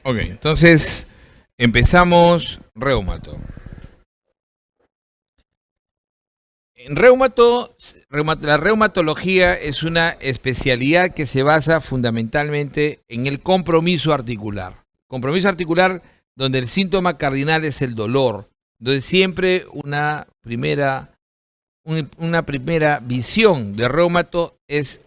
Ok, entonces empezamos reumato. En la reumatología es una especialidad que se basa fundamentalmente en el compromiso articular. Compromiso articular donde el síntoma cardinal es el dolor, donde siempre una primera visión de reumato es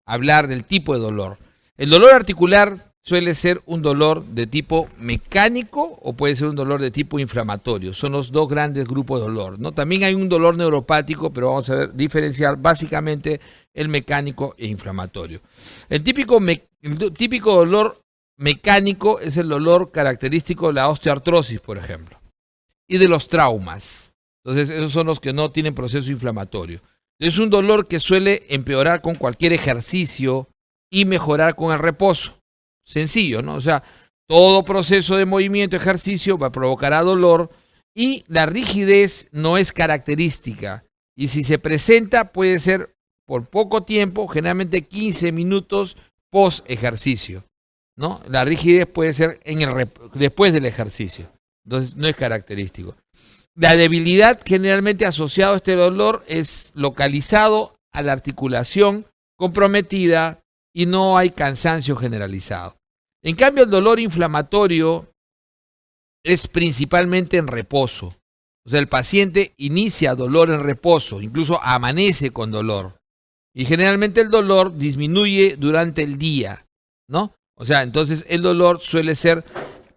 hablar del tipo de dolor. El dolor articular suele ser un dolor de tipo mecánico o puede ser un dolor de tipo inflamatorio. Son los dos grandes grupos de dolor, ¿no? También hay un dolor neuropático, pero vamos a diferenciar básicamente el mecánico e inflamatorio. El típico dolor mecánico es el dolor característico de la osteoartrosis, por ejemplo, y de los traumas. Entonces, esos son los que no tienen proceso inflamatorio. Es un dolor que suele empeorar con cualquier ejercicio y mejorar con el reposo. Sencillo, ¿no? O sea, todo proceso de movimiento, ejercicio, provocará dolor y la rigidez no es característica. Y si se presenta, puede ser por poco tiempo, generalmente 15 minutos post ejercicio, ¿no? La rigidez puede ser después del ejercicio. Entonces, no es característico. La debilidad generalmente asociada a este dolor es localizado a la articulación comprometida y no hay cansancio generalizado. En cambio, el dolor inflamatorio es principalmente en reposo. O sea, el paciente inicia dolor en reposo, incluso amanece con dolor. Y generalmente el dolor disminuye durante el día, ¿no? O sea, entonces el dolor suele ser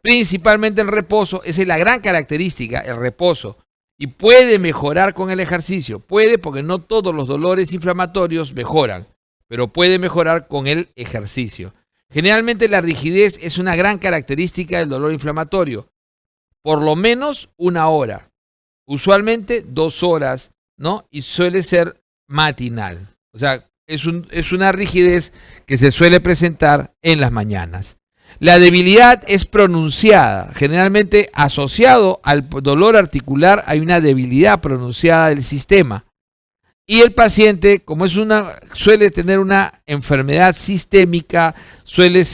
principalmente en reposo. Esa es la gran característica, el reposo. Y puede mejorar con el ejercicio. Puede, porque no todos los dolores inflamatorios mejoran, pero puede mejorar con el ejercicio. Generalmente la rigidez es una gran característica del dolor inflamatorio. Por lo menos 1 hora. Usualmente 2 horas, ¿no? Y suele ser matinal. O sea, es una rigidez que se suele presentar en las mañanas. La debilidad es pronunciada. Generalmente asociado al dolor articular hay una debilidad pronunciada del sistema. Y el paciente, como suele tener una enfermedad sistémica, suele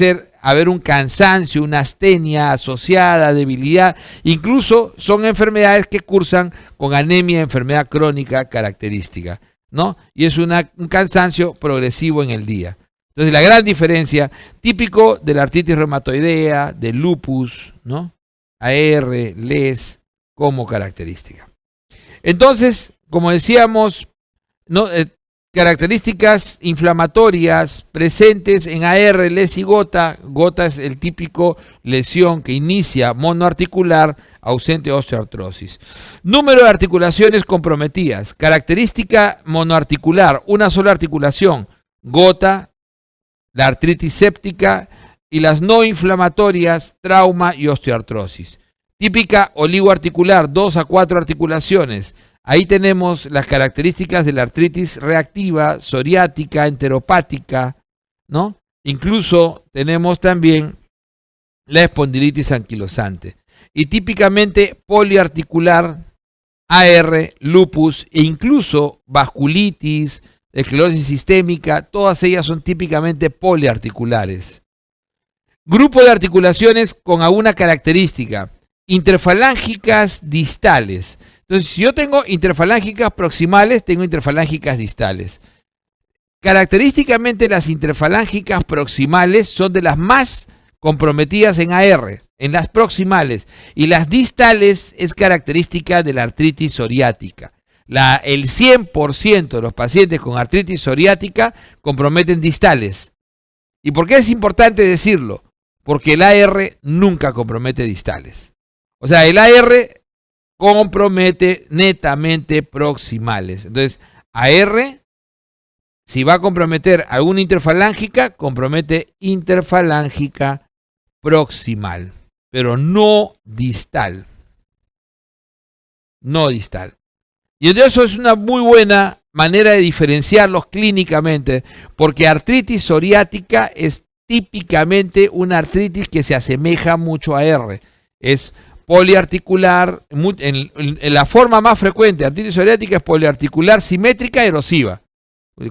haber un cansancio, una astenia asociada, debilidad. Incluso son enfermedades que cursan con anemia, enfermedad crónica característica, ¿no? Y es un cansancio progresivo en el día. Entonces, la gran diferencia, típico de la artritis reumatoidea, del lupus, ¿no? AR, LES, como característica. Entonces, como decíamos, ¿no? Características inflamatorias presentes en AR, LES y gota. Gota es el típico lesión que inicia monoarticular, ausente osteoartrosis. Número de articulaciones comprometidas. Característica monoarticular, una sola articulación. Gota, la artritis séptica y las no inflamatorias, trauma y osteoartrosis. Típica oligoarticular, 2 a 4 articulaciones. Ahí tenemos las características de la artritis reactiva, psoriática, enteropática, ¿no? Incluso tenemos también la espondilitis anquilosante. Y típicamente poliarticular, AR, lupus e incluso vasculitis, esclerosis sistémica, todas ellas son típicamente poliarticulares. Grupo de articulaciones con alguna característica, interfalángicas distales. Entonces, si yo tengo interfalángicas proximales, tengo interfalángicas distales. Característicamente las interfalángicas proximales son de las más comprometidas en AR, en las proximales, y las distales es característica de la artritis psoriática. El 100% de los pacientes con artritis psoriática comprometen distales. ¿Y por qué es importante decirlo? Porque el AR nunca compromete distales. O sea, el AR compromete netamente proximales. Entonces, AR, si va a comprometer alguna interfalángica, compromete interfalángica proximal, pero no distal. No distal. Y entonces eso es una muy buena manera de diferenciarlos clínicamente, porque artritis psoriática es típicamente una artritis que se asemeja mucho a AR. Es poliarticular, en la forma más frecuente, artritis psoriática es poliarticular simétrica erosiva.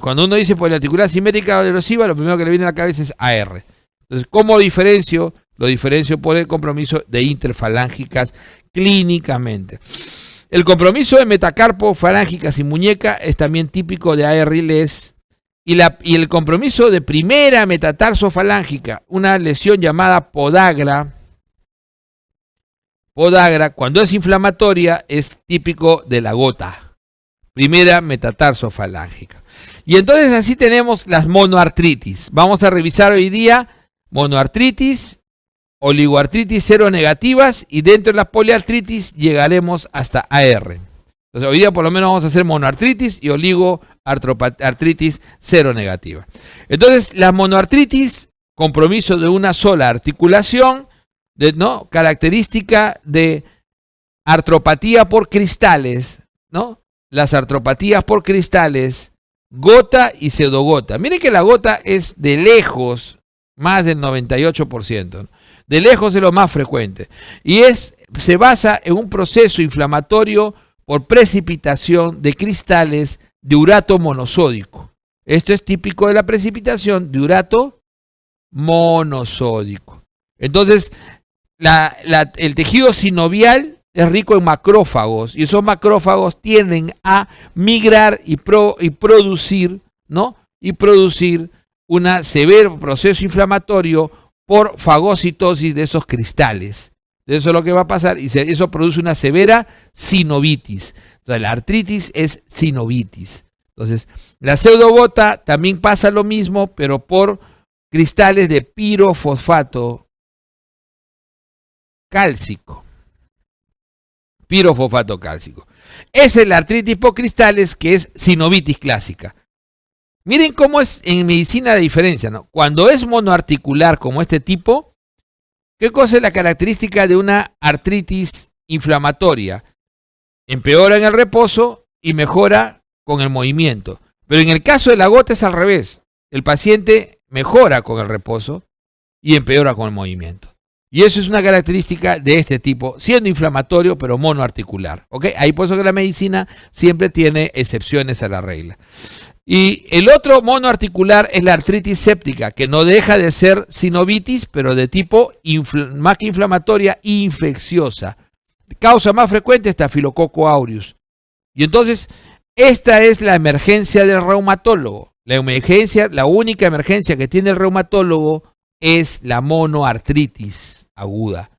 Cuando uno dice poliarticular simétrica erosiva, lo primero que le viene a la cabeza es AR. Entonces, ¿cómo diferencio Lo diferencio por el compromiso de interfalángicas clínicamente. El compromiso de metacarpo, falángicas y muñeca es también típico de ARLS. Y el compromiso de primera metatarsofalángica, una lesión llamada podagra, cuando es inflamatoria, es típico de la gota. Primera metatarsofalángica. Y entonces así tenemos las monoartritis. Vamos a revisar hoy día monoartritis, oligoartritis seronegativas y dentro de las poliartritis llegaremos hasta AR. Entonces hoy día por lo menos vamos a hacer monoartritis y oligoartritis seronegativa. Entonces las monoartritis, compromiso de una sola articulación, ¿no? Característica de artropatía por cristales, ¿no? Las artropatías por cristales, gota y pseudogota. Miren que la gota es de lejos más del 98%, ¿no? De lejos es lo más frecuente. Y se basa en un proceso inflamatorio por precipitación de cristales de urato monosódico. Esto es típico de la precipitación de urato monosódico. Entonces, el tejido sinovial es rico en macrófagos y esos macrófagos tienden a migrar y producir, ¿no? Y producir un severo proceso inflamatorio por fagocitosis de esos cristales. Eso es lo que va a pasar y eso produce una severa sinovitis. Entonces la artritis es sinovitis. Entonces la pseudogota también pasa lo mismo, pero por cristales de pirofosfato cálcico. Pirofosfato cálcico. Esa es la artritis por cristales, que es sinovitis clásica. Miren cómo es en medicina la diferencia, ¿no? Cuando es monoarticular como este tipo, ¿qué cosa es la característica de una artritis inflamatoria? Empeora en el reposo y mejora con el movimiento. Pero en el caso de la gota es al revés. El paciente mejora con el reposo y empeora con el movimiento. Y eso es una característica de este tipo, siendo inflamatorio pero monoarticular. ¿Ok? Ahí por eso que la medicina siempre tiene excepciones a la regla. Y el otro monoarticular es la artritis séptica, que no deja de ser sinovitis, pero de tipo más que inflamatoria, infecciosa. Causa más frecuente Staphylococcus aureus. Y entonces, esta es la emergencia del reumatólogo. La única emergencia que tiene el reumatólogo es la monoartritis aguda.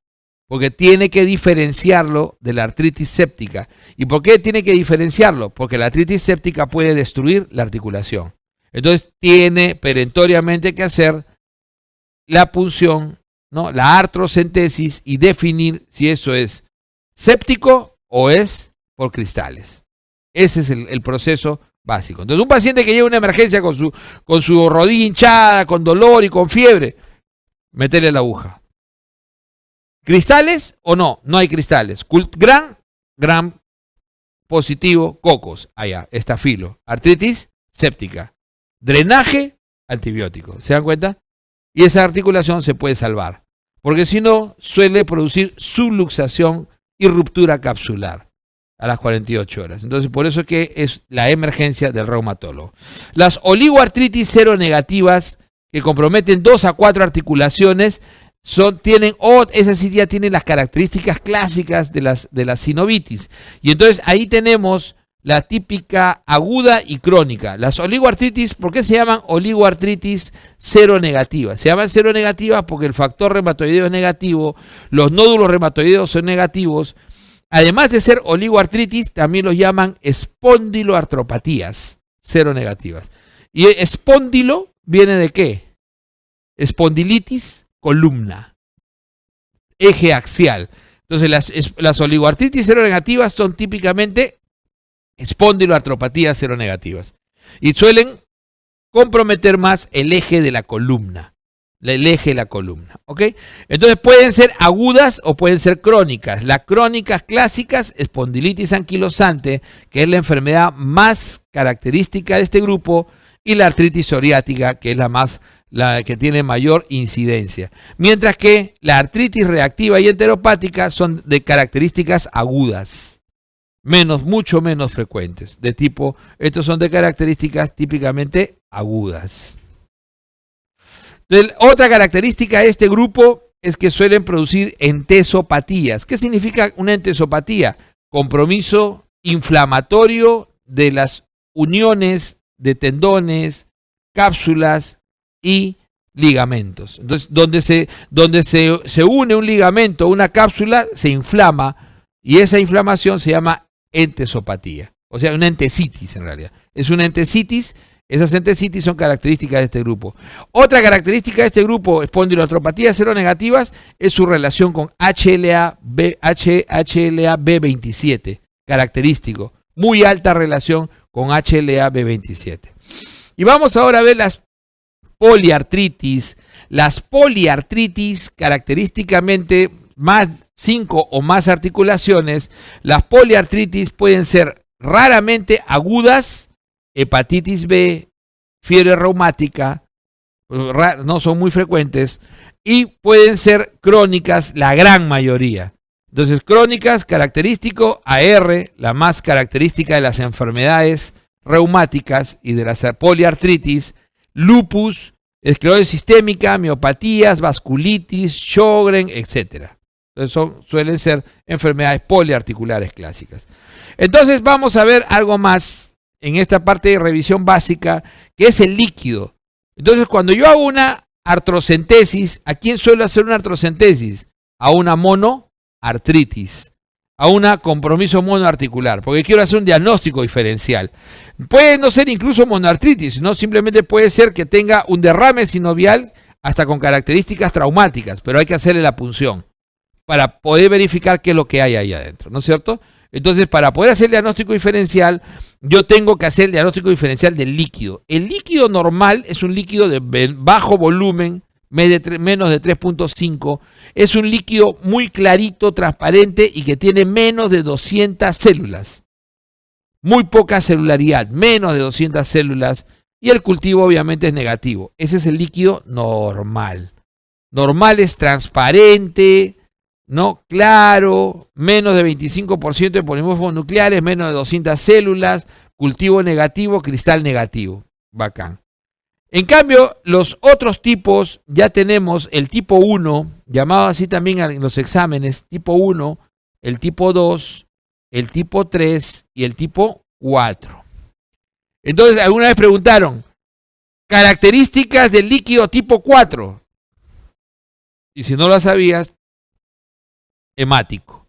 Porque tiene que diferenciarlo de la artritis séptica. ¿Y por qué tiene que diferenciarlo? Porque la artritis séptica puede destruir la articulación. Entonces tiene perentoriamente que hacer la punción, ¿no? La artrocentesis y definir si eso es séptico o es por cristales. Ese es el proceso básico. Entonces un paciente que lleva una emergencia con su rodilla hinchada, con dolor y con fiebre, métele la aguja. ¿Cristales o no? No hay cristales. Gran positivo, cocos. Allá, estafilo. Artritis séptica. Drenaje, antibiótico. ¿Se dan cuenta? Y esa articulación se puede salvar. Porque si no, suele producir subluxación y ruptura capsular a las 48 horas. Entonces, por eso es que es la emergencia del reumatólogo. Las oligoartritis seronegativas, que comprometen 2 a 4 articulaciones, esa sí ya tienen las características clásicas de la sinovitis. Y entonces ahí tenemos la típica aguda y crónica. Las oligoartritis, ¿por qué se llaman oligoartritis seronegativas? Se llaman seronegativas porque el factor reumatoideo es negativo, los nódulos reumatoideos son negativos. Además de ser oligoartritis, también los llaman espondiloartropatías seronegativas. ¿Y espóndilo viene de qué? Espondilitis columna, eje axial. Entonces las oligoartritis seronegativas son típicamente espondiloartropatías seronegativas y suelen comprometer más el eje de la columna, ¿ok? Entonces pueden ser agudas o pueden ser crónicas. Las crónicas clásicas, espondilitis anquilosante, que es la enfermedad más característica de este grupo, y la artritis psoriática, que es la que tiene mayor incidencia. Mientras que la artritis reactiva y enteropática son de características agudas, mucho menos frecuentes. Estos son de características típicamente agudas. Otra característica de este grupo es que suelen producir entesopatías. ¿Qué significa una entesopatía? Compromiso inflamatorio de las uniones de tendones, cápsulas y ligamentos. Entonces, donde se une un ligamento, una cápsula, se inflama y esa inflamación se llama entesopatía. O sea, una entesitis en realidad. Es una entesitis. Esas entesitis son características de este grupo. Otra característica de este grupo, espondiloartropatías seronegativas, es su relación con HLA-B27, característico. Muy alta relación con HLA-B27. Y vamos ahora a ver las poliartritis. Las poliartritis, característicamente más 5 o más articulaciones. Las poliartritis pueden ser raramente agudas, hepatitis B, fiebre reumática, no son muy frecuentes, y pueden ser crónicas la gran mayoría. Entonces, crónicas, característico, AR, la más característica de las enfermedades reumáticas y de la poliartritis, lupus, esclerosis sistémica, miopatías, vasculitis, Sjögren, etc. Entonces suelen ser enfermedades poliarticulares clásicas. Entonces vamos a ver algo más en esta parte de revisión básica, que es el líquido. Entonces, cuando yo hago una artrocentesis, ¿a quién suelo hacer una artrocentesis? A una monoartritis, a un compromiso monoarticular, porque quiero hacer un diagnóstico diferencial. Puede no ser incluso monoartritis, no, simplemente puede ser que tenga un derrame sinovial hasta con características traumáticas, pero hay que hacerle la punción para poder verificar qué es lo que hay ahí adentro, ¿no es cierto? Entonces, para poder hacer el diagnóstico diferencial, yo tengo que hacer el diagnóstico diferencial del líquido. El líquido normal es un líquido de bajo volumen, menos de 3.5. Es un líquido muy clarito, transparente y que tiene menos de 200 células. Muy poca celularidad, menos de 200 células. Y el cultivo obviamente es negativo. Ese es el líquido normal. Normal es transparente, ¿no? Claro, menos de 25% de polimorfos nucleares, menos de 200 células, cultivo negativo, cristal negativo. Bacán. En cambio, los otros tipos, ya tenemos el tipo 1, llamado así también en los exámenes, tipo 1, el tipo 2, el tipo 3 y el tipo 4. Entonces, alguna vez preguntaron, características del líquido tipo 4. Y si no lo sabías, hemático,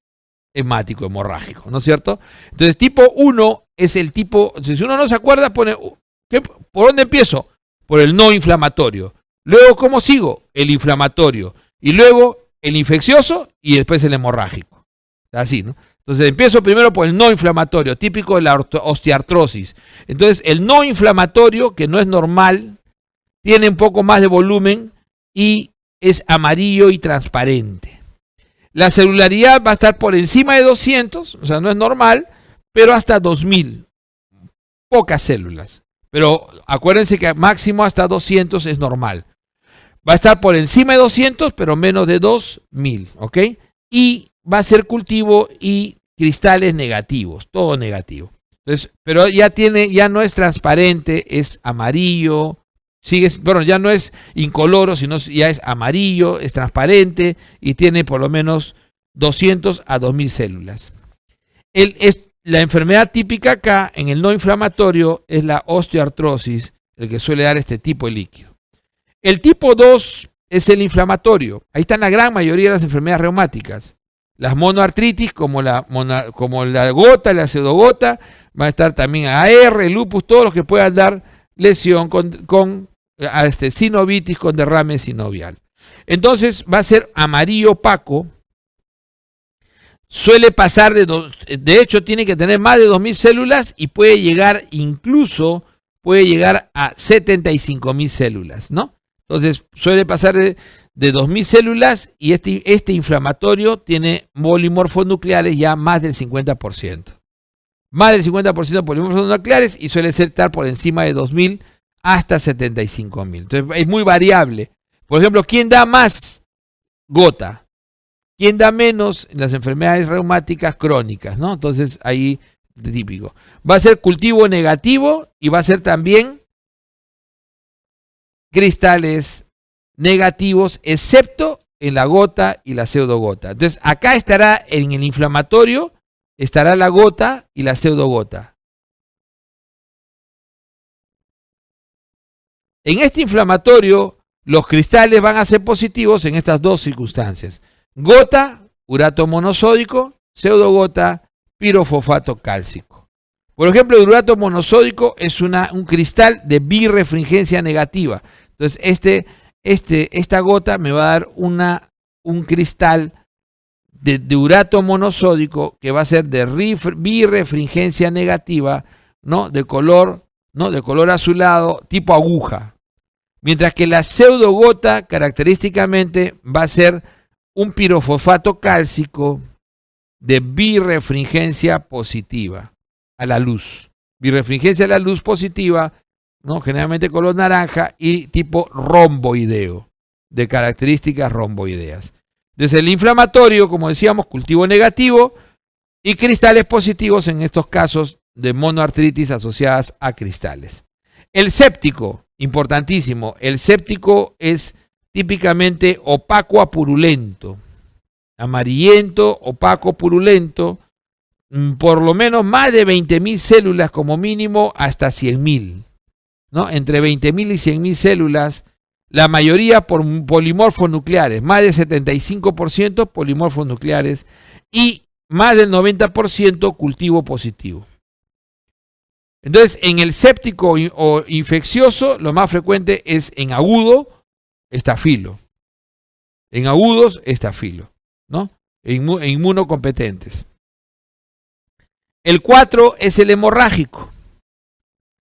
hemorrágico, ¿no es cierto? Entonces, tipo 1 es el tipo, si uno no se acuerda, pone, ¿por dónde empiezo? Por el no inflamatorio. Luego, ¿cómo sigo? El inflamatorio. Y luego, el infeccioso y después el hemorrágico. Así, ¿no? Entonces, empiezo primero por el no inflamatorio, típico de la osteoartrosis. Entonces, el no inflamatorio, que no es normal, tiene un poco más de volumen y es amarillo y transparente. La celularidad va a estar por encima de 200, o sea, no es normal, pero hasta 2000. Pocas células. Pero acuérdense que máximo hasta 200 es normal. Va a estar por encima de 200, pero menos de 2000, ¿ok? Y va a ser cultivo y cristales negativos, todo negativo. Entonces, pero ya no es transparente, es amarillo. Ya no es incoloro, sino ya es amarillo, es transparente y tiene por lo menos 200 a 2000 células. La enfermedad típica acá, en el no inflamatorio, es la osteoartrosis, el que suele dar este tipo de líquido. El tipo 2 es el inflamatorio. Ahí están la gran mayoría de las enfermedades reumáticas. Las monoartritis, como la gota, la pseudogota, va a estar también AR, lupus, todos los que puedan dar lesión con sinovitis con derrame sinovial. Entonces va a ser amarillo opaco. Suele pasar de hecho tiene que tener más de 2000 células y puede llegar a 75.000 células, ¿no? Entonces suele pasar de 2000 células y este inflamatorio tiene polimorfos nucleares ya más del 50%. Más del 50% de polimorfos nucleares y suele estar por encima de 2000 hasta 75.000. Entonces es muy variable. Por ejemplo, ¿quién da más gota? ¿Quién da menos en las enfermedades reumáticas crónicas, ¿no? Entonces ahí típico. Va a ser cultivo negativo y va a ser también cristales negativos, excepto en la gota y la pseudogota. Entonces, acá estará en el inflamatorio, estará la gota y la pseudogota. En este inflamatorio, los cristales van a ser positivos en estas dos circunstancias. Gota, urato monosódico, pseudogota, pirofosfato cálcico. Por ejemplo, el urato monosódico es un cristal de birrefringencia negativa. Entonces, esta gota me va a dar un cristal de urato monosódico que va a ser de birrefringencia negativa, ¿no? De color azulado, tipo aguja. Mientras que la pseudogota característicamente va a ser un pirofosfato cálcico de birrefringencia positiva a la luz. Birrefringencia a la luz positiva, ¿no? Generalmente color naranja y tipo romboideo, de características romboideas. Entonces el inflamatorio, como decíamos, cultivo negativo y cristales positivos en estos casos de monoartritis asociadas a cristales. El séptico, importantísimo, el séptico es típicamente opaco a purulento, amarillento, opaco, purulento, por lo menos más de 20.000 células como mínimo hasta 100.000, ¿no? Entre 20.000 y 100.000 células, la mayoría por polimorfos nucleares, más del 75% polimorfos nucleares y más del 90% cultivo positivo. Entonces, en el séptico o infeccioso, lo más frecuente es en agudo, estafilo. En agudos, estafilo, ¿no? En inmunocompetentes. El 4 es el hemorrágico.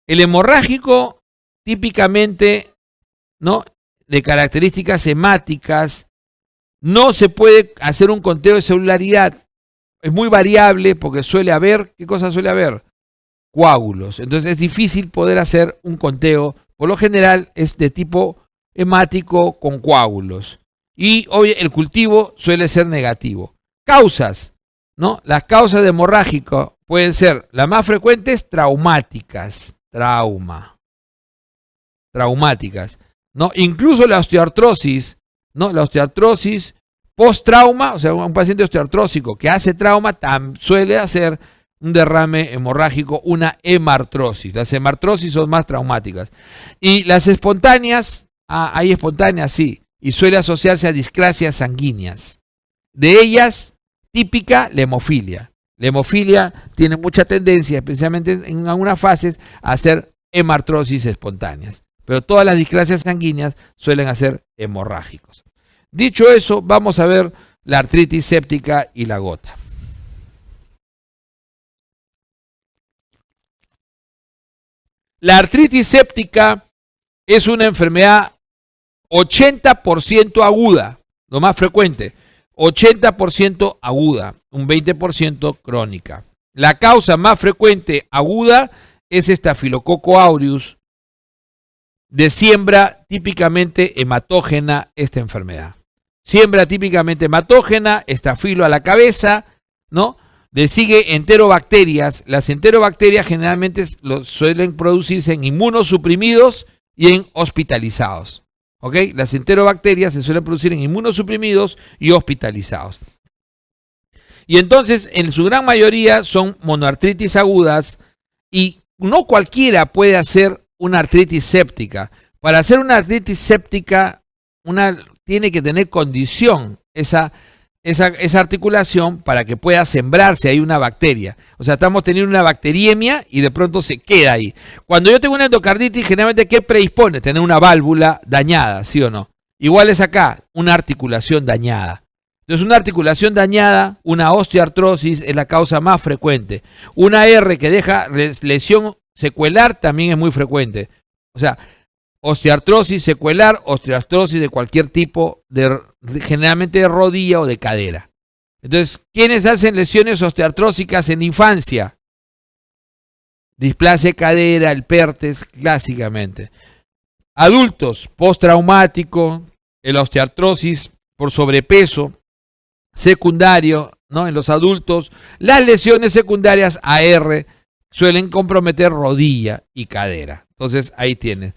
El hemorrágico, típicamente, ¿no? De características hemáticas, no se puede hacer un conteo de celularidad. Es muy variable porque suele haber, ¿qué cosa suele haber? Coágulos. Entonces es difícil poder hacer un conteo. Por lo general es de tipo hemático con coágulos. Y hoy el cultivo suele ser negativo. Causas, ¿no? Las causas de hemorrágico pueden ser, las más frecuentes, traumáticas. Traumáticas, ¿no? Incluso la osteoartrosis, ¿no? La osteoartrosis post-trauma, o sea, un paciente osteoartrósico que hace trauma suele hacer un derrame hemorrágico, una hemartrosis. Las hemartrosis son más traumáticas. Y las espontáneas, hay espontáneas, sí, y suele asociarse a discrasias sanguíneas. De ellas, típica, la hemofilia. La hemofilia tiene mucha tendencia, especialmente en algunas fases, a hacer hemartrosis espontáneas. Pero todas las discrasias sanguíneas suelen hacer hemorrágicos. Dicho eso, vamos a ver la artritis séptica y la gota. La artritis séptica es una enfermedad 80% aguda, lo más frecuente, 80% aguda, un 20% crónica. La causa más frecuente aguda es Staphylococcus aureus, de siembra típicamente hematógena esta enfermedad. Siembra típicamente hematógena, estafilo a la cabeza, ¿no? Le sigue enterobacterias. Las enterobacterias generalmente suelen producirse en inmunosuprimidos y en hospitalizados. ¿Ok? Las enterobacterias se suelen producir en inmunosuprimidos y hospitalizados. Y entonces, en su gran mayoría, son monoartritis agudas y no cualquiera puede hacer una artritis séptica. Para hacer una artritis séptica, tiene que tener condición esa articulación para que pueda sembrarse ahí una bacteria. O sea, estamos teniendo una bacteriemia y de pronto se queda ahí. Cuando yo tengo una endocarditis, generalmente, ¿qué predispone? Tener una válvula dañada, ¿sí o no? Igual es acá, una articulación dañada. Entonces, una articulación dañada, una osteoartrosis es la causa más frecuente. Una R que deja lesión secuelar también es muy frecuente. O sea, osteoartrosis secuelar, osteoartrosis de cualquier tipo, generalmente de rodilla o de cadera. Entonces, ¿quiénes hacen lesiones osteoartrósicas en la infancia? Displasia de cadera, el pertes, clásicamente. Adultos, postraumático, la osteoartrosis por sobrepeso, secundario, ¿no? En los adultos, las lesiones secundarias AR suelen comprometer rodilla y cadera. Entonces, ahí tienes.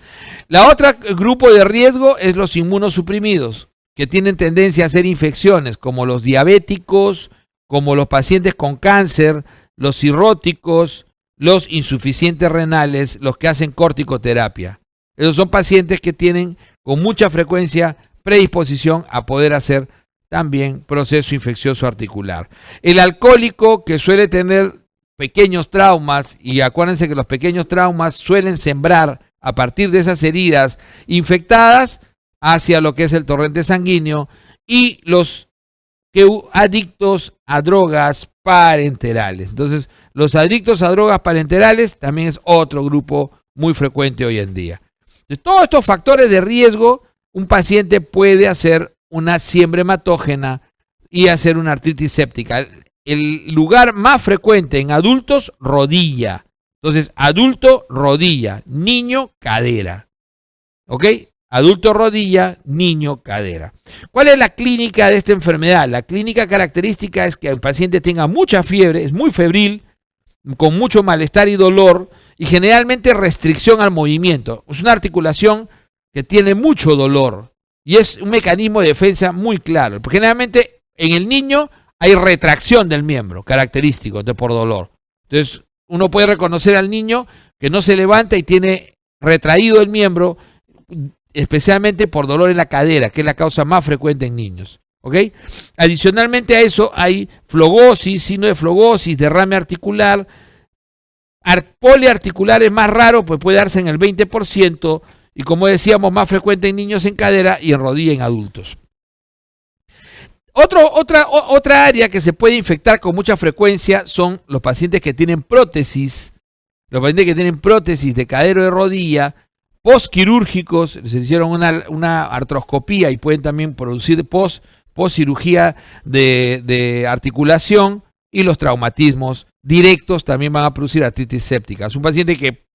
La otra grupo de riesgo es los inmunosuprimidos. que tienen tendencia a hacer infecciones, como los diabéticos, como los pacientes con cáncer, los cirróticos, los insuficientes renales, los que hacen corticoterapia. Esos son pacientes que tienen con mucha frecuencia predisposición a poder hacer también proceso infeccioso articular. El alcohólico, que suele tener pequeños traumas, y acuérdense que los pequeños traumas suelen sembrar a partir de esas heridas infectadas hacia lo que es el torrente sanguíneo, y los adictos a drogas parenterales. Entonces, los adictos a drogas parenterales también es otro grupo muy frecuente hoy en día. De todos estos factores de riesgo, un paciente puede hacer una siembra hematógena y hacer una artritis séptica. El lugar más frecuente en adultos, rodilla. Entonces, adulto, rodilla, niño, cadera. ¿Ok? Adulto, rodilla, niño, cadera. ¿Cuál es la clínica de esta enfermedad? La clínica característica es que el paciente tenga mucha fiebre, es muy febril, con mucho malestar y dolor, y generalmente restricción al movimiento. Es una articulación que tiene mucho dolor y es un mecanismo de defensa muy claro. Porque generalmente en el niño hay retracción del miembro, característico por dolor. Entonces uno puede reconocer al niño que no se levanta y tiene retraído el miembro, especialmente por dolor en la cadera, que es la causa más frecuente en niños. ¿Ok? Adicionalmente a eso hay flogosis, signo de flogosis, derrame articular. Poliarticular es más raro, pues puede darse en el 20%, y como decíamos, más frecuente en niños en cadera y en rodilla en adultos. Otra área que se puede infectar con mucha frecuencia son los pacientes que tienen prótesis, de cadera o de rodilla, postquirúrgicos, se hicieron una artroscopía y pueden también producir postcirugía de articulación, y los traumatismos directos también van a producir artritis séptica. Es un paciente que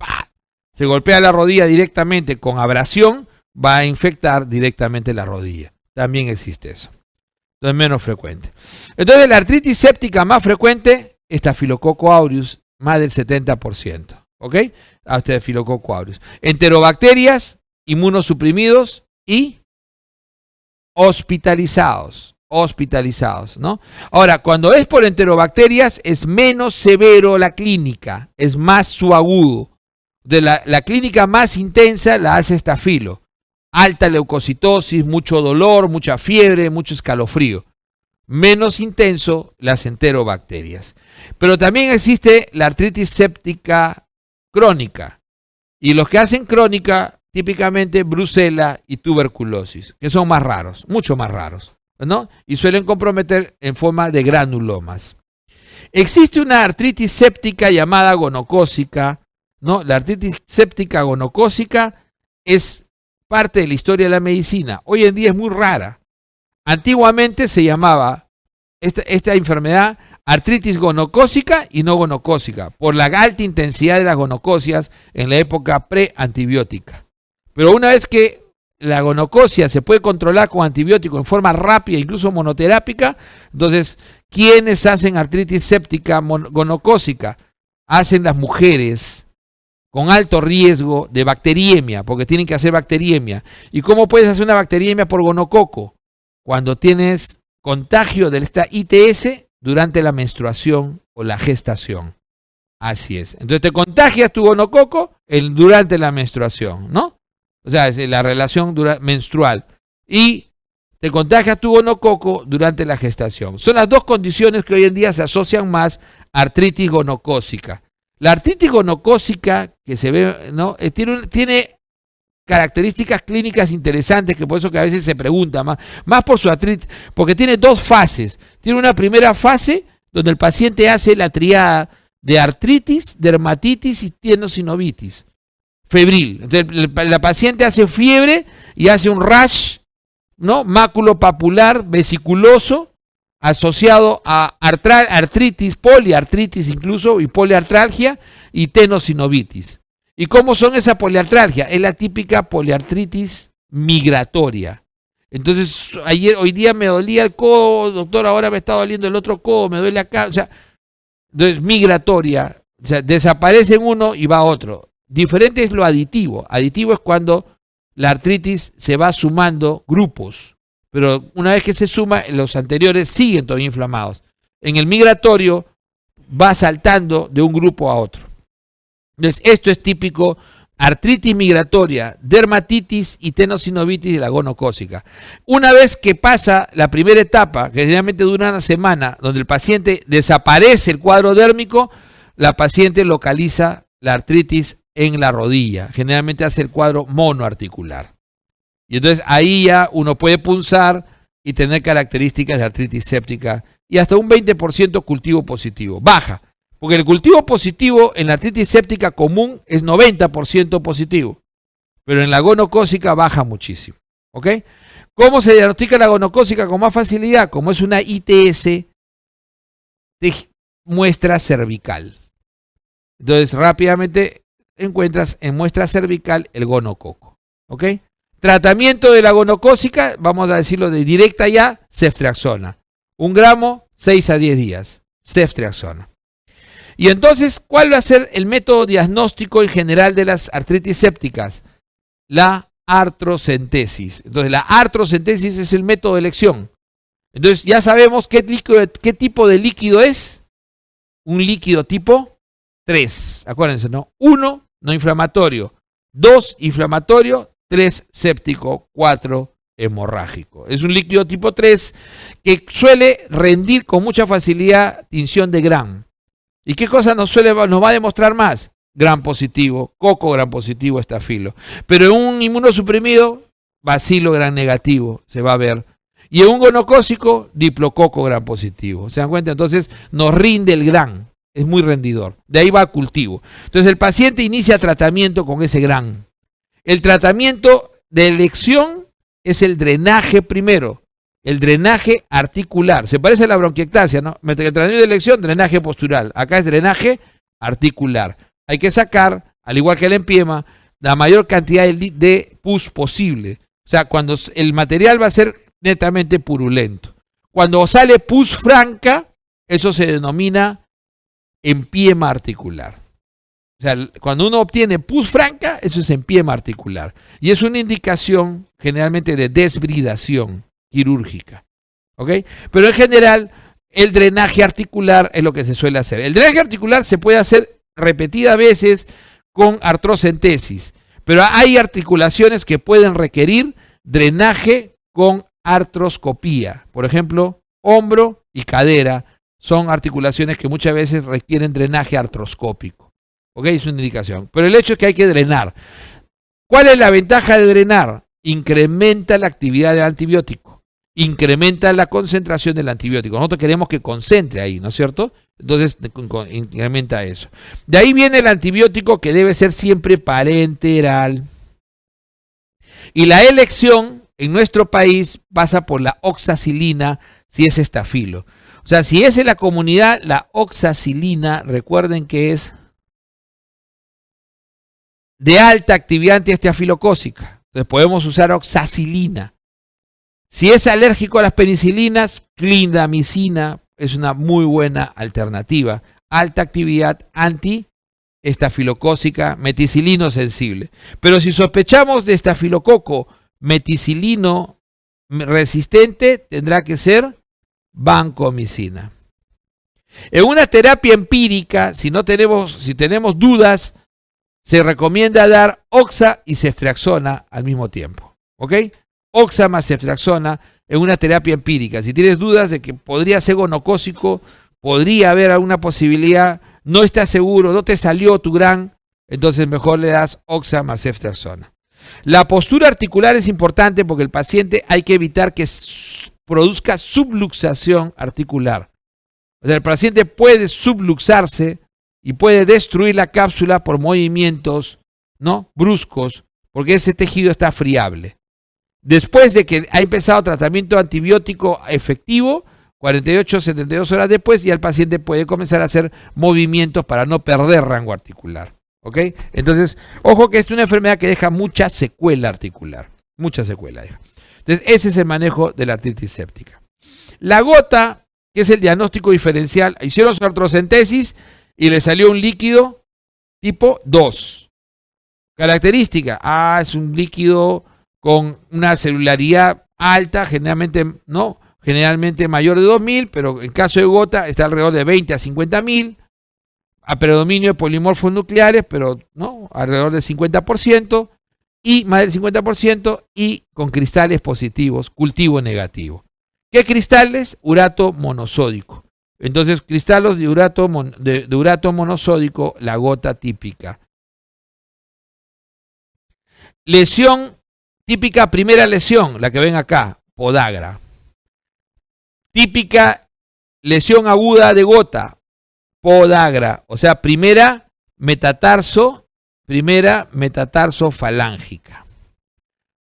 se golpea la rodilla directamente con abrasión, va a infectar directamente la rodilla. También existe eso. Entonces, menos frecuente. Entonces, la artritis séptica más frecuente, Staphylococcus aureus, más del 70%. ¿Ok? Staphylococcus aureus. Enterobacterias, inmunosuprimidos y hospitalizados, ¿no? Ahora, cuando es por enterobacterias, es menos severo la clínica, es más subagudo. De la clínica más intensa la hace estafilo. Alta leucocitosis, mucho dolor, mucha fiebre, mucho escalofrío. Menos intenso las enterobacterias. Pero también existe la artritis séptica crónica. Y los que hacen crónica, típicamente brucela y tuberculosis, que son más raros, mucho más raros, ¿no? Y suelen comprometer en forma de granulomas. Existe una artritis séptica llamada gonocócica, ¿no? La artritis séptica gonocócica es parte de la historia de la medicina. Hoy en día es muy rara. Antiguamente se llamaba esta enfermedad artritis gonocócica y no gonocócica, por la alta intensidad de las gonococias en la época pre-antibiótica. Pero una vez que la gonococia se puede controlar con antibiótico en forma rápida, incluso monoterápica, entonces, ¿quiénes hacen artritis séptica gonocócica? Hacen las mujeres con alto riesgo de bacteriemia, porque tienen que hacer bacteriemia. ¿Y cómo puedes hacer una bacteriemia por gonococo? Cuando tienes contagio de esta ITS durante la menstruación o la gestación. Así es. Entonces te contagias tu gonococo durante la menstruación, ¿no? O sea, es la relación menstrual. Y te contagias tu gonococo durante la gestación. Son las dos condiciones que hoy en día se asocian más a artritis gonocócica. La artritis gonocócica que se ve, ¿no? Tiene características clínicas interesantes, que por eso que a veces se pregunta más por su artritis, porque tiene dos fases. Tiene una primera fase donde el paciente hace la triada de artritis, dermatitis y tendinocinovitis febril. Entonces, la paciente hace fiebre y hace un rash, ¿no? Maculopapular vesiculoso asociado a artritis, poliartritis incluso, y poliartralgia y tendinocinovitis. ¿Y cómo son esa poliartralgia? Es la típica poliartritis migratoria. Entonces, hoy día me dolía el codo, doctor, ahora me está doliendo el otro codo, me duele acá. O sea, entonces, migratoria. O sea, desaparece uno y va otro. Diferente es lo aditivo. Aditivo es cuando la artritis se va sumando grupos. pero una vez que se suma, los anteriores siguen todavía inflamados. En el migratorio va saltando de un grupo a otro. Entonces, esto es típico: artritis migratoria, dermatitis y tenosinovitis de la gonocócica. Una vez que pasa la primera etapa, que generalmente dura una semana, donde el paciente desaparece el cuadro dérmico, la paciente localiza la artritis en la rodilla. Generalmente hace el cuadro monoarticular. Y entonces ahí ya uno puede punzar y tener características de artritis séptica y hasta un 20% cultivo positivo. Baja, porque el cultivo positivo en la artritis séptica común es 90% positivo, pero en la gonocócica baja muchísimo. ¿Ok? ¿Cómo se diagnostica la gonocócica con más facilidad? Como es una ITS de muestra cervical. Entonces rápidamente encuentras en muestra cervical el gonococo. ¿Ok? Tratamiento de la gonocócica, vamos a decirlo de directa ya, ceftriaxona. 1 gramo, 6 a 10 días, ceftriaxona. Y entonces, ¿cuál va a ser el método diagnóstico en general de las artritis sépticas? La artrocentesis. Entonces, la artrocentesis es el método de elección. Entonces, ya sabemos qué tipo de líquido es. Un líquido tipo 3. Acuérdense, ¿no? 1, no inflamatorio. 2, inflamatorio. 3, séptico. 4, hemorrágico. Es un líquido tipo 3 que suele rendir con mucha facilidad tinción de Gram. ¿Y qué cosa nos va a demostrar más? Gram positivo, coco Gram positivo, estafilo. Pero en un inmunosuprimido, bacilo Gram negativo, se va a ver. Y en un gonocócico, diplococo Gram positivo. ¿Se dan cuenta? Entonces nos rinde el Gram. Es muy rendidor. De ahí va a cultivo. Entonces el paciente inicia tratamiento con ese Gram. El tratamiento de elección es el drenaje primero. El drenaje articular. Se parece a la bronquiectasia, ¿no? El tratamiento de elección, drenaje postural. Acá es drenaje articular. Hay que sacar, al igual que el empiema, la mayor cantidad de pus posible. O sea, cuando el material va a ser netamente purulento. Cuando sale pus franca, eso se denomina empiema articular. O sea, cuando uno obtiene pus franca, eso es empiema articular. Y es una indicación generalmente de desbridación quirúrgica. ¿Ok? Pero en general, el drenaje articular es lo que se suele hacer. El drenaje articular se puede hacer repetidas veces con artrocentesis, pero hay articulaciones que pueden requerir drenaje con artroscopía. Por ejemplo, hombro y cadera son articulaciones que muchas veces requieren drenaje artroscópico. ¿Ok? Es una indicación. Pero el hecho es que hay que drenar. ¿Cuál es la ventaja de drenar? Incrementa la actividad del antibiótico. Incrementa la concentración del antibiótico. Nosotros queremos que concentre ahí, ¿no es cierto? Entonces incrementa eso. De ahí viene el antibiótico, que debe ser siempre parenteral. Y la elección en nuestro país pasa por la oxacilina si es estafilo. O sea, si es en la comunidad, la oxacilina, recuerden que es de alta actividad antiestafilocócica. Entonces podemos usar oxacilina. Si es alérgico a las penicilinas, clindamicina es una muy buena alternativa. Alta actividad antiestafilocócica, meticilino sensible. Pero si sospechamos de estafilococo meticilino resistente, tendrá que ser vancomicina. En una terapia empírica, si tenemos dudas, se recomienda dar oxa y ceftriaxona al mismo tiempo. ¿Ok? Oxa más ceftriaxona en una terapia empírica. Si tienes dudas de que podría ser gonocócico, podría haber alguna posibilidad, no estás seguro, no te salió tu Gram, entonces mejor le das oxa más ceftriaxona. La postura articular es importante porque el paciente hay que evitar que produzca subluxación articular. O sea, el paciente puede subluxarse y puede destruir la cápsula por movimientos, ¿no?, bruscos, porque ese tejido está friable. Después de que ha empezado tratamiento antibiótico efectivo, 48 72 horas después, ya el paciente puede comenzar a hacer movimientos para no perder rango articular. ¿Ok? Entonces, ojo que es una enfermedad que deja mucha secuela articular. Mucha secuela deja. Entonces, ese es el manejo de la artritis séptica. La gota, que es el diagnóstico diferencial, hicieron su artrocentesis y le salió un líquido tipo 2. Característica, es un líquido con una celularidad alta, generalmente no, generalmente mayor de 2000, pero en caso de gota está alrededor de 20 a 50.000. A predominio de polimorfos nucleares, pero no, alrededor del 50% y más del 50% y con cristales positivos, cultivo negativo. ¿Qué cristales? Urato monosódico. Entonces, cristalos de urato monosódico, la gota típica. Lesión típica, primera lesión, la que ven acá, podagra. Típica lesión aguda de gota, podagra, o sea, primera metatarso falángica.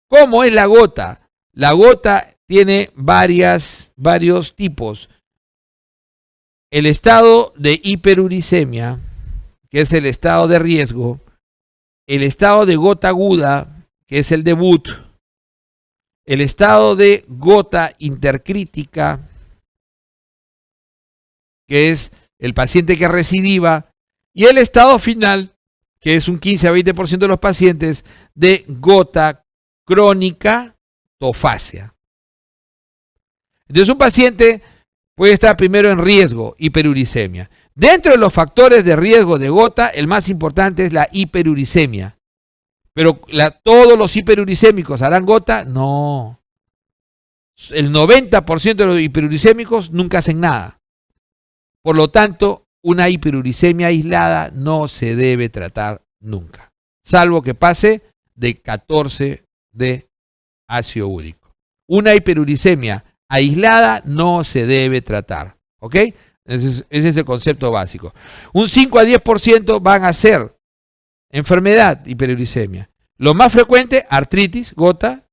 ¿Cómo es la gota? La gota tiene varios tipos. El estado de hiperuricemia, que es el estado de riesgo, el estado de gota aguda, que es el debut, el estado de gota intercrítica, que es el paciente que recidiva, y el estado final, que es un 15 a 20% de los pacientes, de gota crónica tofacia. Entonces un paciente puede estar primero en riesgo, hiperuricemia. Dentro de los factores de riesgo de gota, el más importante es la hiperuricemia. Pero ¿todos los hiperuricémicos harán gota? No. El 90% de los hiperuricémicos nunca hacen nada. Por lo tanto, una hiperuricemia aislada no se debe tratar nunca, salvo que pase de 14 de ácido úrico. Una hiperuricemia aislada no se debe tratar, ¿ok? Ese es el concepto básico. Un 5 a 10% van a ser enfermedad, hiperuricemia. Lo más frecuente, artritis, gota,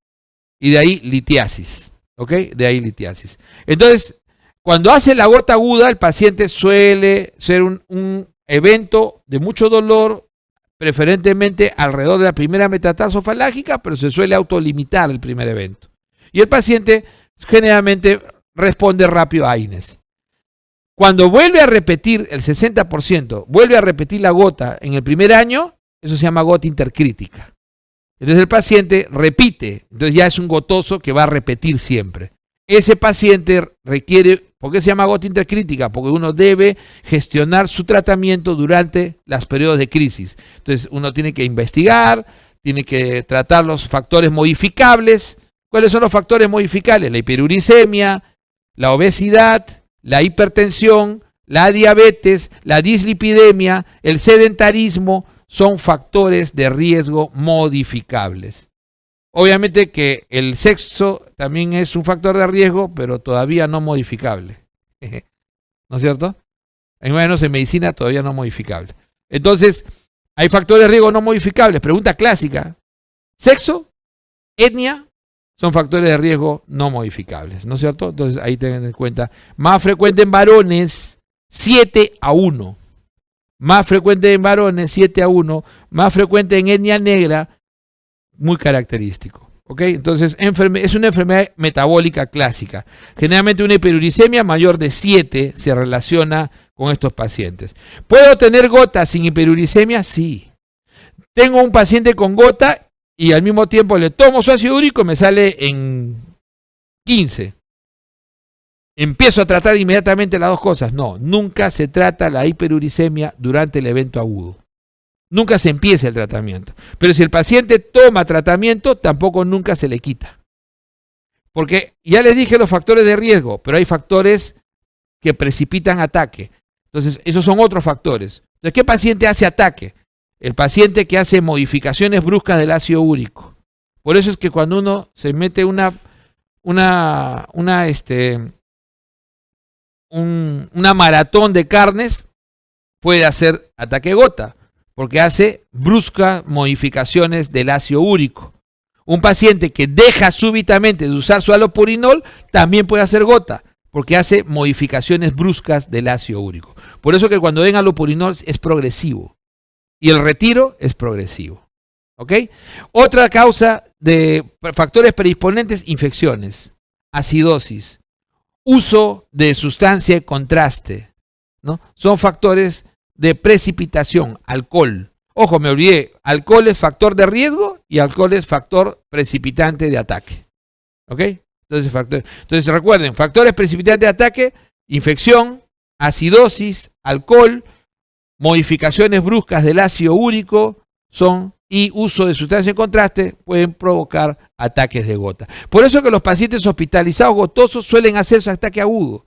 y de ahí litiasis, ¿ok? De ahí litiasis. Entonces, cuando hace la gota aguda, el paciente suele ser un evento de mucho dolor, preferentemente alrededor de la primera metatarso falágica, pero se suele autolimitar el primer evento. Y el paciente generalmente responde rápido a AINES. Cuando vuelve a repetir el 60%, vuelve a repetir la gota en el primer año, eso se llama gota intercrítica. Entonces el paciente repite, entonces ya es un gotoso que va a repetir siempre. Ese paciente requiere, ¿por qué se llama gota intercrítica? Porque uno debe gestionar su tratamiento durante los periodos de crisis. Entonces uno tiene que investigar, tiene que tratar los factores modificables. ¿Cuáles son los factores modificables? La hiperuricemia, la obesidad, la hipertensión, la diabetes, la dislipidemia, el sedentarismo, son factores de riesgo modificables. Obviamente que el sexo también es un factor de riesgo, pero todavía no modificable. ¿No es cierto? En menos en medicina todavía no modificable. Entonces, hay factores de riesgo no modificables. Pregunta clásica. Sexo, etnia, son factores de riesgo no modificables. ¿No es cierto? Entonces, ahí tengan en cuenta. Más frecuente en varones, 7 a 1. Más frecuente en varones, 7 a 1. Más frecuente en etnia negra, muy característico. ¿Ok? Entonces, es una enfermedad metabólica clásica. Generalmente una hiperuricemia mayor de 7 se relaciona con estos pacientes. ¿Puedo tener gota sin hiperuricemia? Sí. Tengo un paciente con gota y al mismo tiempo le tomo su ácido úrico y me sale en 15. ¿Empiezo a tratar inmediatamente las dos cosas? No, nunca se trata la hiperuricemia durante el evento agudo. Nunca se empieza el tratamiento. Pero si el paciente toma tratamiento, tampoco nunca se le quita. Porque ya les dije los factores de riesgo, pero hay factores que precipitan ataque. Entonces, esos son otros factores. Entonces, ¿qué paciente hace ataque? El paciente que hace modificaciones bruscas del ácido úrico. Por eso es que cuando uno se mete una maratón de carnes, puede hacer ataque gota, porque hace bruscas modificaciones del ácido úrico. Un paciente que deja súbitamente de usar su alopurinol también puede hacer gota, porque hace modificaciones bruscas del ácido úrico. Por eso que cuando ven alopurinol es progresivo y el retiro es progresivo. ¿Ok? Otra causa de factores predisponentes, infecciones, acidosis, uso de sustancia de contraste, ¿no? Son factores de precipitación, alcohol. Ojo, me olvidé, alcohol es factor de riesgo y alcohol es factor precipitante de ataque. ¿Ok? Entonces recuerden, factores precipitantes de ataque: infección, acidosis, alcohol, modificaciones bruscas del ácido úrico y uso de sustancias en contraste pueden provocar ataques de gota. Por eso que los pacientes hospitalizados gotosos suelen hacer su ataque agudo,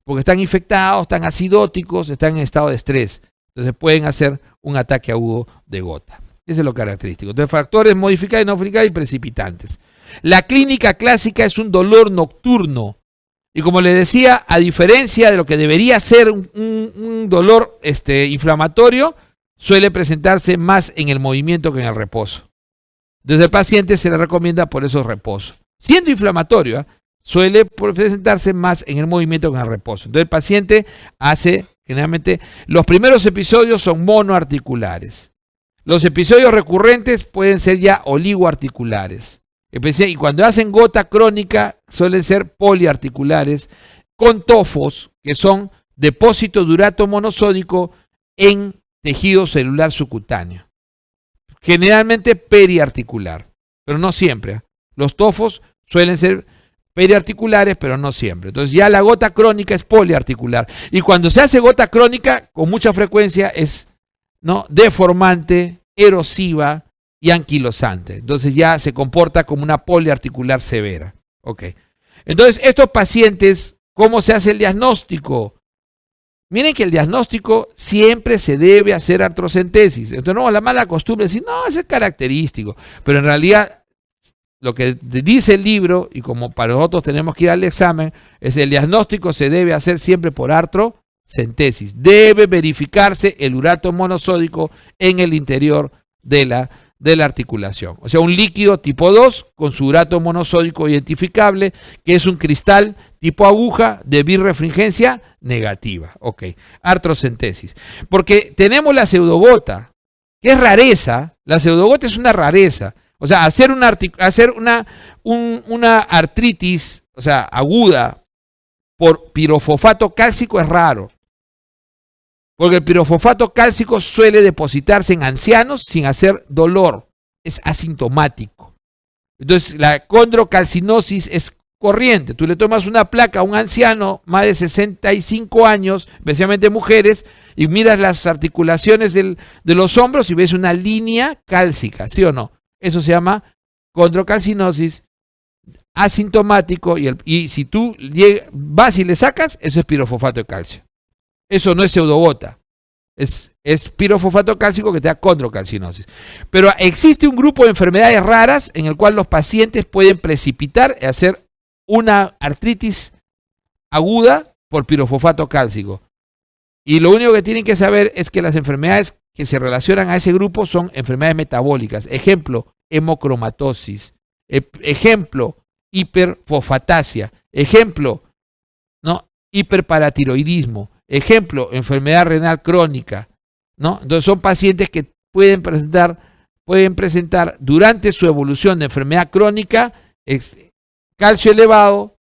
porque están infectados, están acidóticos, están en estado de estrés. Entonces pueden hacer un ataque agudo de gota. Eso es lo característico. Entonces, factores modificados, no modificados y precipitantes. La clínica clásica es un dolor nocturno. Y como les decía, a diferencia de lo que debería ser un dolor inflamatorio, suele presentarse más en el movimiento que en el reposo. Entonces, al paciente se le recomienda por eso reposo. Siendo inflamatorio, suele presentarse más en el movimiento que en el reposo. Entonces, el paciente hace, generalmente, los primeros episodios son monoarticulares. Los episodios recurrentes pueden ser ya oligoarticulares. Y cuando hacen gota crónica, suelen ser poliarticulares, con tofos, que son depósitos de urato monosódico en tejido celular subcutáneo. Generalmente periarticular, pero no siempre. Los tofos suelen ser periarticulares, pero no siempre. Entonces ya la gota crónica es poliarticular. Y cuando se hace gota crónica, con mucha frecuencia es deformante, erosiva y anquilosante. Entonces ya se comporta como una poliarticular severa. Okay. Entonces, estos pacientes, ¿cómo se hace el diagnóstico? Miren que el diagnóstico siempre se debe hacer artrocentesis. Entonces, no, la mala costumbre es decir, no, eso es característico. Pero en realidad, lo que dice el libro, y como para nosotros tenemos que ir al examen, es el diagnóstico se debe hacer siempre por artrocentesis. Debe verificarse el urato monosódico en el interior de la articulación. O sea, un líquido tipo 2 con su urato monosódico identificable, que es un cristal tipo aguja de birrefringencia negativa. Ok, artrocentesis. Porque tenemos la pseudogota, que es rareza. La pseudogota es una rareza. O sea, hacer una artritis, o sea, aguda por pirofosfato cálcico es raro. Porque el pirofosfato cálcico suele depositarse en ancianos sin hacer dolor. Es asintomático. Entonces, la condrocalcinosis es corriente. Tú le tomas una placa a un anciano, más de 65 años, especialmente mujeres, y miras las articulaciones de los hombros y ves una línea cálcica, ¿sí o no? Eso se llama condrocalcinosis, asintomático, y si tú vas y le sacas, eso es pirofosfato de calcio. Eso no es pseudogota, es pirofosfato cálcico que te da condrocalcinosis. Pero existe un grupo de enfermedades raras en el cual los pacientes pueden precipitar y hacer una artritis aguda por pirofosfato cálcico. Y lo único que tienen que saber es que las enfermedades que se relacionan a ese grupo son enfermedades metabólicas. Ejemplo, hemocromatosis. Ejemplo, hiperfosfatasia. Ejemplo, hiperparatiroidismo. Ejemplo, enfermedad renal crónica, ¿no? Entonces son pacientes que pueden presentar durante su evolución de enfermedad crónica calcio elevado,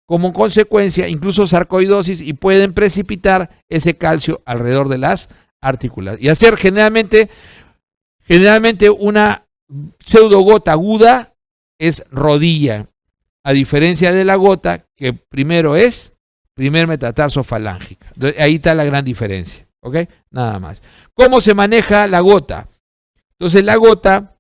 como consecuencia, incluso sarcoidosis, y pueden precipitar ese calcio alrededor de las articulaciones. Y hacer generalmente una pseudogota aguda es rodilla, a diferencia de la gota, que primero es primer metatarso falángica. Ahí está la gran diferencia. ¿Ok? Nada más. ¿Cómo se maneja la gota? Entonces la gota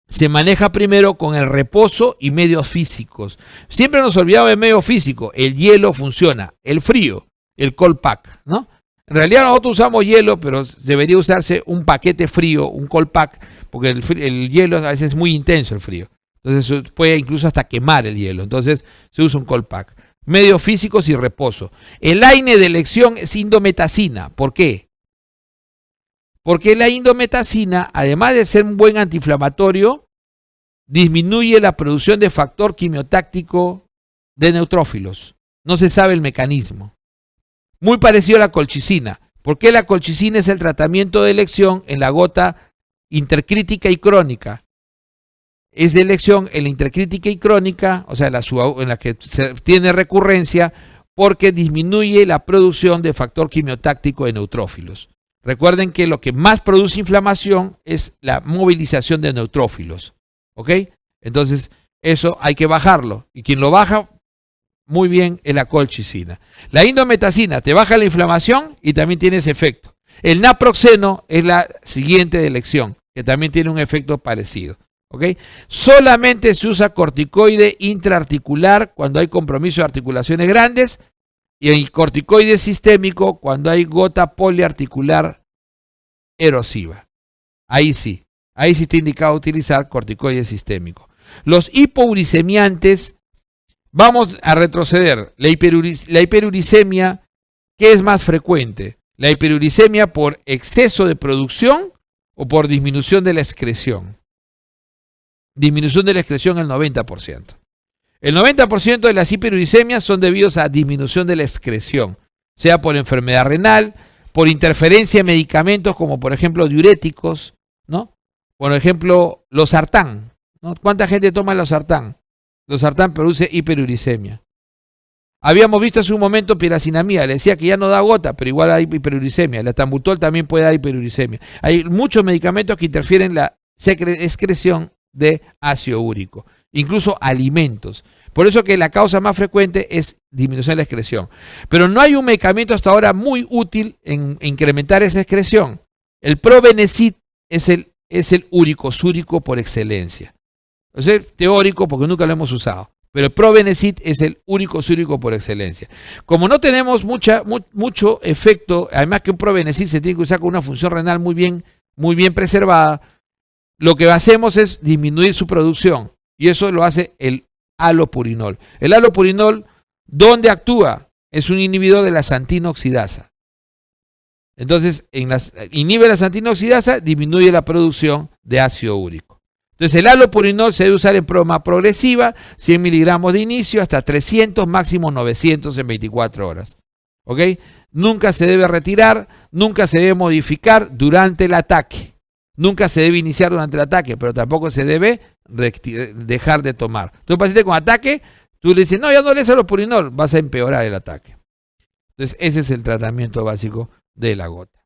se maneja primero con el reposo y medios físicos. Siempre nos olvidamos de medio físico. El hielo funciona. El frío, el cold pack, ¿no? En realidad nosotros usamos hielo, pero debería usarse un paquete frío, un cold pack, porque el hielo a veces es muy intenso el frío. Entonces puede incluso hasta quemar el hielo. Entonces se usa un cold pack. Medios físicos y reposo. El AINE de elección es indometacina. ¿Por qué? Porque la indometacina, además de ser un buen antiinflamatorio, disminuye la producción de factor quimiotáctico de neutrófilos. No se sabe el mecanismo. Muy parecido a la colchicina. ¿Por qué la colchicina es el tratamiento de elección en la gota intercrítica y crónica? Es de elección en la intercrítica y crónica, o sea, en la que se tiene recurrencia, porque disminuye la producción de factor quimiotáctico de neutrófilos. Recuerden que lo que más produce inflamación es la movilización de neutrófilos. ¿Ok? Entonces, eso hay que bajarlo. Y quien lo baja muy bien es la colchicina. La indometacina te baja la inflamación y también tiene ese efecto. El naproxeno es la siguiente de elección, que también tiene un efecto parecido. ¿Okay? Solamente se usa corticoide intraarticular cuando hay compromiso de articulaciones grandes y el corticoide sistémico cuando hay gota poliarticular erosiva. Ahí sí está indicado utilizar corticoide sistémico. Los hipouricemiantes, vamos a retroceder. La hiperuricemia, ¿qué es más frecuente? La hiperuricemia por exceso de producción o por disminución de la excreción. Disminución de la excreción el 90%. El 90% de las hiperuricemias son debidos a disminución de la excreción, sea por enfermedad renal, por interferencia de medicamentos como por ejemplo diuréticos, ¿no? Por ejemplo, losartán, ¿no? ¿Cuánta gente toma losartán? Losartán produce hiperuricemia. Habíamos visto hace un momento piracinamida, le decía que ya no da gota, pero igual hay hiperuricemia. El atambutol también puede dar hiperuricemia. Hay muchos medicamentos que interfieren en la excreción de ácido úrico, incluso alimentos. Por eso que la causa más frecuente es disminución de la excreción. Pero no hay un medicamento hasta ahora muy útil en incrementar esa excreción. El Probenecid es el uricosúrico por excelencia. Es teórico porque nunca lo hemos usado. Pero el Probenecid es el uricosúrico por excelencia. Como no tenemos mucho efecto, además que un Probenecid se tiene que usar con una función renal muy bien preservada, lo que hacemos es disminuir su producción. Y eso lo hace el alopurinol. El alopurinol, ¿dónde actúa? Es un inhibidor de la xantina oxidasa. Entonces, inhibe la xantina oxidasa, disminuye la producción de ácido úrico. Entonces, el alopurinol se debe usar en forma progresiva, 100 miligramos de inicio, hasta 300, máximo 900 en 24 horas. ¿Ok? Nunca se debe retirar, nunca se debe modificar durante el ataque. Nunca se debe iniciar durante el ataque, pero tampoco se debe dejar de tomar. Entonces, un paciente con ataque, tú le dices, no, ya no le des alopurinol, vas a empeorar el ataque. Entonces, ese es el tratamiento básico de la gota.